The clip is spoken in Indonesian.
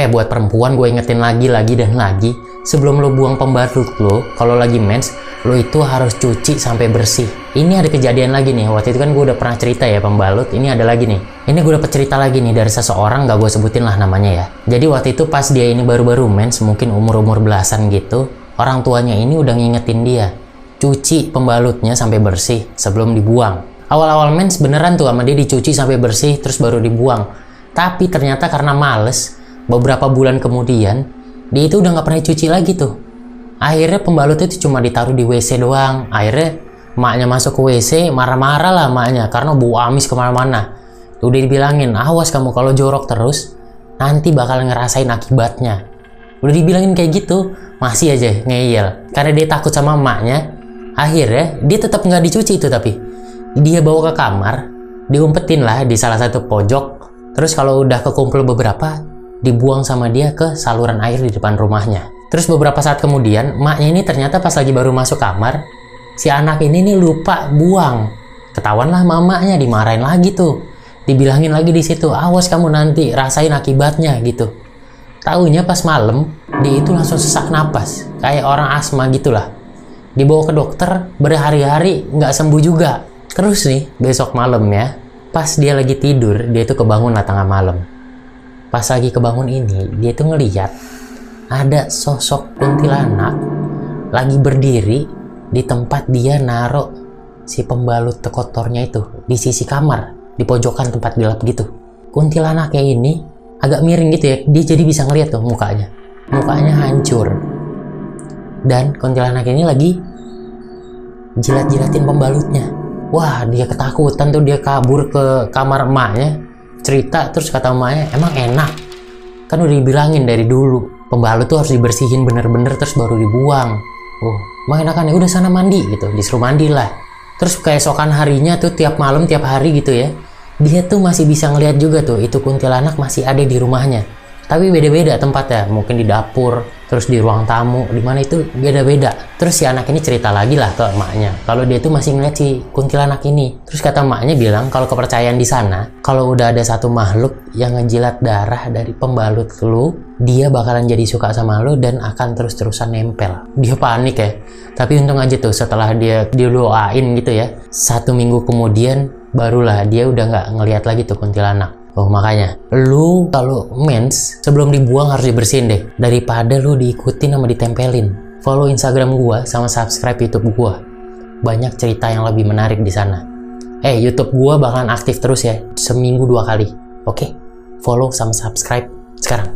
Buat perempuan gue ingetin lagi dan lagi, sebelum lo buang pembalut lo, kalau lagi mens, lo itu harus cuci sampai bersih. Ini ada kejadian lagi nih, waktu itu kan gue udah pernah cerita ya pembalut, ini ada lagi nih. Ini gue dapet cerita lagi nih dari seseorang, gak gue sebutin lah namanya ya. Jadi waktu itu pas dia ini baru-baru mens, mungkin umur-umur belasan gitu, orang tuanya ini udah ngingetin dia, cuci pembalutnya sampai bersih sebelum dibuang. Awal-awal mens beneran tuh sama dia dicuci sampai bersih terus baru dibuang. Tapi ternyata karena males, beberapa bulan kemudian, dia itu udah gak pernah cuci lagi tuh. Akhirnya pembalutnya itu cuma ditaruh di WC doang. Akhirnya maknya masuk ke WC, marah-marah lah maknya karena bau amis kemana-mana. Udah dibilangin, awas kamu kalau jorok terus, nanti bakal ngerasain akibatnya. Udah dibilangin kayak gitu, masih aja ngeyel. Karena dia takut sama emaknya, akhirnya dia tetap nggak dicuci itu, tapi dia bawa ke kamar, diumpetin lah di salah satu pojok. Terus kalau udah kekumpul beberapa, dibuang sama dia ke saluran air di depan rumahnya. Terus beberapa saat kemudian, emaknya ini ternyata pas lagi baru masuk kamar, si anak ini nih lupa buang. Ketahuan lah mamanya, dimarahin lagi tuh. Dibilangin lagi di situ, awas kamu nanti rasain akibatnya gitu. Taunya pas malam, dia itu langsung sesak napas, kayak orang asma gitulah. Dibawa ke dokter, berhari-hari nggak sembuh juga. Terus nih, besok malam ya, pas dia lagi tidur, dia itu kebangun lah tengah malam. Pas lagi kebangun ini, dia tuh ngeliat ada sosok kuntilanak lagi berdiri di tempat dia naruh si pembalut kotornya itu, di sisi kamar, di pojokan tempat gelap gitu. Kuntilanaknya ini agak miring gitu ya, dia jadi bisa ngeliat tuh mukanya hancur. Dan kuntilanak ini lagi jilat-jilatin pembalutnya. Wah, dia ketakutan tuh, dia kabur ke kamar emaknya, cerita. Terus kata emaknya, emang enak? Kan udah dibilangin dari dulu, pembalut tuh harus dibersihin bener-bener terus baru dibuang. Emang enakan ya, udah sana mandi gitu, disuruh mandi lah. Terus keesokan harinya tuh tiap malam, tiap hari gitu ya, dia tuh masih bisa ngeliat juga tuh, itu kuntilanak masih ada di rumahnya. Tapi beda-beda tempatnya, mungkin di dapur, terus di ruang tamu, dimana itu beda-beda. Terus si anak ini cerita lagi lah ke emaknya, kalau dia tuh masih ngeliat si kuntilanak ini. Terus kata emaknya bilang, kalau kepercayaan di sana, kalau udah ada satu makhluk yang ngejilat darah dari pembalut lu, dia bakalan jadi suka sama lu dan akan terus-terusan nempel. Dia panik ya. Tapi untung aja tuh setelah dia doain gitu ya, 1 minggu kemudian barulah dia udah nggak ngeliat lagi tuh kuntilanak. Makanya lu kalau mens sebelum dibuang harus dibersihin deh, daripada lu diikutin sama ditempelin. Follow Instagram gua sama subscribe YouTube gua. Banyak cerita yang lebih menarik di sana. YouTube gua bakalan aktif terus ya, seminggu 2 kali. Oke? Follow sama subscribe sekarang.